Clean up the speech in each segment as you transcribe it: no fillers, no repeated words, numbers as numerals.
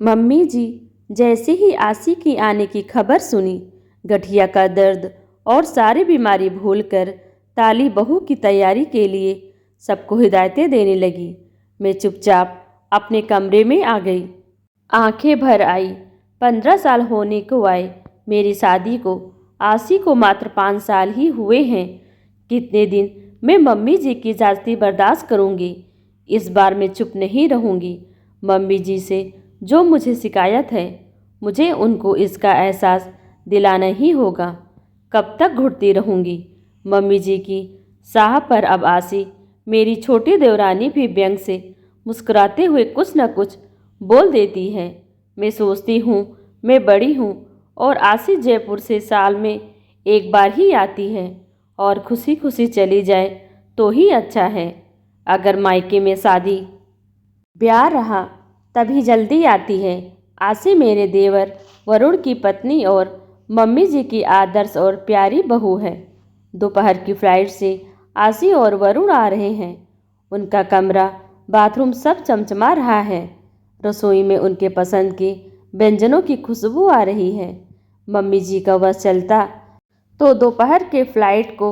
Mummy जी, जैसे ही आसी की आने की खबर सुनी, गठिया का दर्द और सारी बीमारी भूलकर ताली बहू की तैयारी के लिए सबको हिदायतें देने लगी। मैं चुपचाप अपने कमरे में आ गई। आंखें भर आई। 15 साल होने को आए मेरी शादी को। आसी को मात्र 5 साल ही हुए हैं। कितने दिन मैं मम्मी जी की जाती बर्दाश्त करूंगी। इस बार मैं चुप नहीं रहूंगी। मम्मी जी से जो मुझे शिकायत है, मुझे उनको इसका एहसास दिलाना ही होगा। कब तक घुटती रहूंगी मम्मी जी की साह पर। अब आसी, मेरी छोटी देवरानी भी व्यंग से मुस्कुराते हुए कुछ न कुछ बोल देती है। मैं सोचती हूँ मैं बड़ी हूँ और आसी जयपुर से साल में एक बार ही आती है और खुशी खुशी चली जाए तो ही अच्छा है। अगर मायके में शादी ब्याह रहा तभी जल्दी आती है। आसी मेरे देवर वरुण की पत्नी और मम्मी जी की आदर्श और प्यारी बहू है। दोपहर की फ्लाइट से आसी और वरुण आ रहे हैं। उनका कमरा, बाथरूम सब चमचमा रहा है। रसोई में उनके पसंद के व्यंजनों की खुशबू आ रही है। मम्मी जी का बस चलता तो दोपहर के फ्लाइट को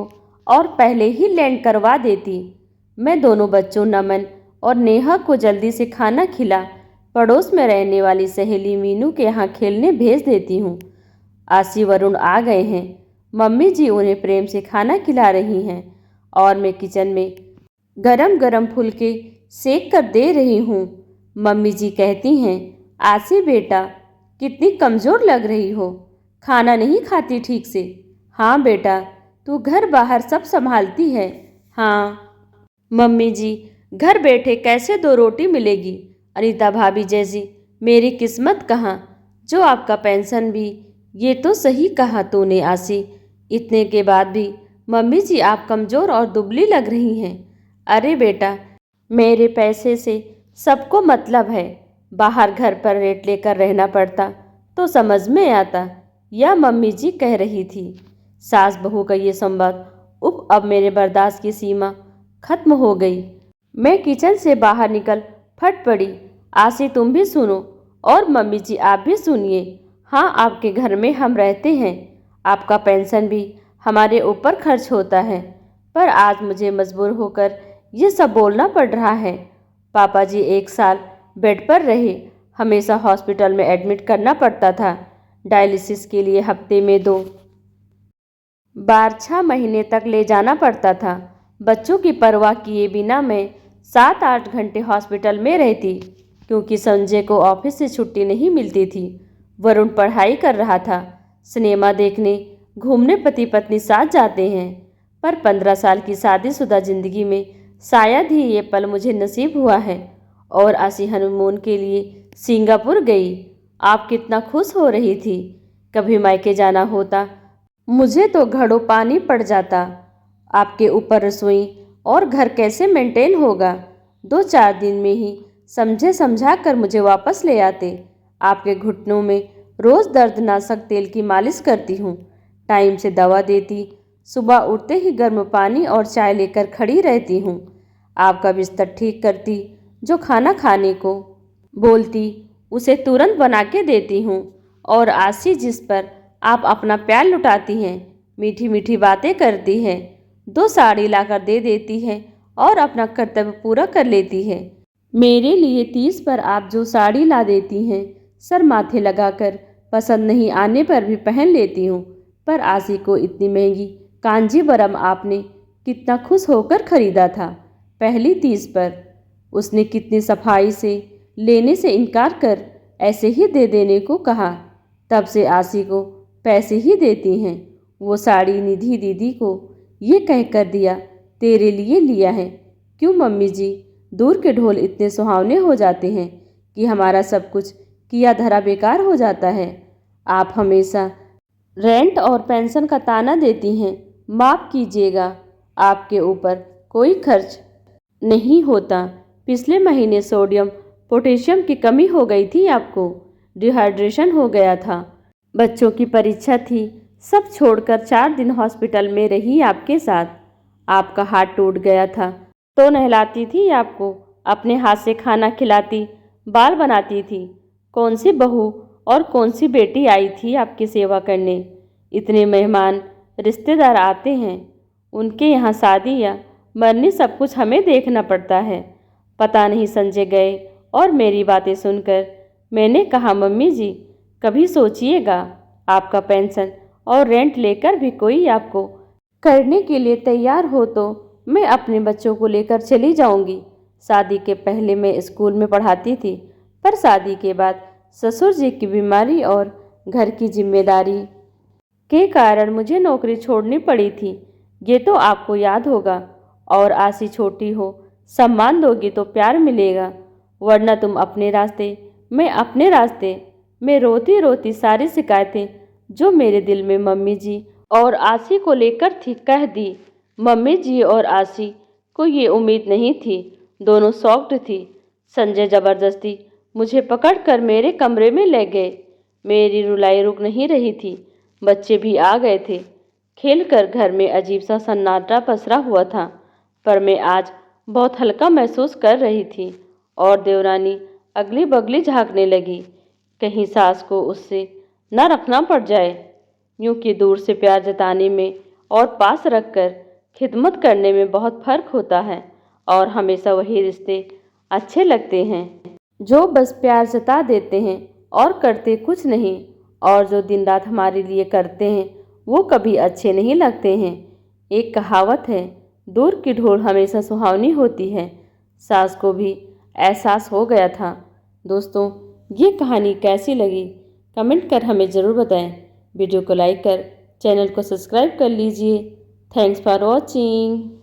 और पहले ही लैंड करवा देती। मैं दोनों बच्चों नमन और नेहा को जल्दी से खाना खिला पड़ोस में रहने वाली सहेली मीनू के यहाँ खेलने भेज देती हूँ। आसी वरुण आ गए हैं। मम्मी जी उन्हें प्रेम से खाना खिला रही हैं और मैं किचन में गरम गरम फुलके सेक कर दे रही हूँ। मम्मी जी कहती हैं, आसी बेटा कितनी कमज़ोर लग रही हो, खाना नहीं खाती ठीक से। हाँ बेटा, तू घर बाहर सब संभालती है। हाँ मम्मी जी, घर बैठे कैसे 2 रोटी मिलेगी। अनीता भाभी जैसी मेरी किस्मत कहाँ, जो आपका पेंशन भी। ये तो सही कहा तूने आसी। इतने के बाद भी मम्मी जी आप कमज़ोर और दुबली लग रही हैं। अरे बेटा, मेरे पैसे से सबको मतलब है। बाहर घर पर रेंट लेकर रहना पड़ता तो समझ में आता, या मम्मी जी कह रही थी। सास बहू का ये संवाद अब मेरे बर्दाश्त की सीमा खत्म हो गई। मैं किचन से बाहर निकल फट पड़ी। आसी तुम भी सुनो और मम्मी जी आप भी सुनिए। हाँ, आपके घर में हम रहते हैं, आपका पेंशन भी हमारे ऊपर खर्च होता है, पर आज मुझे मजबूर होकर ये सब बोलना पड़ रहा है। पापा जी 1 साल बेड पर रहे, हमेशा हॉस्पिटल में एडमिट करना पड़ता था। डायलिसिस के लिए हफ्ते में 2 बार 6 महीने तक ले जाना पड़ता था। बच्चों की परवाह किए बिना मैं 7-8 घंटे हॉस्पिटल में रहती, क्योंकि संजय को ऑफिस से छुट्टी नहीं मिलती थी। वरुण पढ़ाई कर रहा था। सिनेमा देखने, घूमने पति पत्नी साथ जाते हैं, पर 15 साल की शादीशुदा जिंदगी में शायद ही ये पल मुझे नसीब हुआ है। और आसी हनीमून के लिए सिंगापुर गई। आप कितना खुश हो रही थी। कभी मायके जाना होता मुझे तो घड़ों पानी पड़ जाता। आपके ऊपर रसोई और घर कैसे मेंटेन होगा। 2-4 दिन में ही समझा कर मुझे वापस ले आते। आपके घुटनों में रोज़ दर्दनाशक तेल की मालिश करती हूँ, टाइम से दवा देती, सुबह उठते ही गर्म पानी और चाय लेकर खड़ी रहती हूँ। आपका बिस्तर ठीक करती, जो खाना खाने को बोलती उसे तुरंत बना के देती हूँ। और आशी जिस पर आप अपना प्यार लुटाती हैं, मीठी मीठी बातें करती हैं, 2 साड़ी लाकर दे देती है और अपना कर्तव्य पूरा कर लेती है। मेरे लिए 30 पर आप जो साड़ी ला देती हैं, सर माथे लगाकर पसंद नहीं आने पर भी पहन लेती हूँ। पर आशी को इतनी महंगी कांजीवरम आपने कितना खुश होकर खरीदा था। पहली 30 पर उसने कितनी सफाई से लेने से इनकार कर ऐसे ही दे देने को कहा। तब से आशी को पैसे ही देती हैं। वो साड़ी निधि दीदी को ये कह कर दिया, तेरे लिए लिया है। क्यों मम्मी जी, दूर के ढोल इतने सुहावने हो जाते हैं कि हमारा सब कुछ किया धरा बेकार हो जाता है। आप हमेशा रेंट और पेंशन का ताना देती हैं। माफ़ कीजिएगा, आपके ऊपर कोई खर्च नहीं होता। पिछले महीने सोडियम पोटेशियम की कमी हो गई थी, आपको डिहाइड्रेशन हो गया था। बच्चों की परीक्षा थी, सब छोड़कर 4 दिन हॉस्पिटल में रही आपके साथ। आपका हाथ टूट गया था तो नहलाती थी आपको, अपने हाथ से खाना खिलाती, बाल बनाती थी। कौन सी बहू और कौन सी बेटी आई थी आपकी सेवा करने? इतने मेहमान रिश्तेदार आते हैं, उनके यहाँ शादी या मरनी सब कुछ हमें देखना पड़ता है। पता नहीं संजय गए और मेरी बातें सुनकर मैंने कहा, मम्मी जी कभी सोचिएगा, आपका पेंशन और रेंट लेकर भी कोई आपको करने के लिए तैयार हो तो मैं अपने बच्चों को लेकर चली जाऊंगी। शादी के पहले मैं स्कूल में पढ़ाती थी, पर शादी के बाद ससुर जी की बीमारी और घर की जिम्मेदारी के कारण मुझे नौकरी छोड़नी पड़ी थी। ये तो आपको याद होगा। और आसी छोटी हो, सम्मान दोगी तो प्यार मिलेगा, वरना तुम अपने रास्ते मैं अपने रास्ते। मैं रोती रोती सारी शिकायतें जो मेरे दिल में मम्मी जी और आसी को लेकर थी कह दी। मम्मी जी और आसी को ये उम्मीद नहीं थी, दोनों शॉक्ड थी। संजय जबरदस्ती मुझे पकड़कर मेरे कमरे में ले गए। मेरी रुलाई रुक नहीं रही थी, बच्चे भी आ गए थे। खेलकर घर में अजीब सा सन्नाटा पसरा हुआ था, पर मैं आज बहुत हल्का महसूस कर रही थी। और देवरानी अगली बगली झांकने लगी, कहीं सास को उससे न रखना पड़ जाए। यूं कि दूर से प्यार जताने में और पास रखकर खिदमत करने में बहुत फर्क होता है, और हमेशा वही रिश्ते अच्छे लगते हैं जो बस प्यार जता देते हैं और करते कुछ नहीं, और जो दिन रात हमारे लिए करते हैं वो कभी अच्छे नहीं लगते हैं। एक कहावत है, दूर की ढोल हमेशा सुहावनी होती है। सास को भी एहसास हो गया था। दोस्तों, ये कहानी कैसी लगी कमेंट कर हमें ज़रूर बताएं। वीडियो को लाइक कर चैनल को सब्सक्राइब कर लीजिए। Thanks for watching.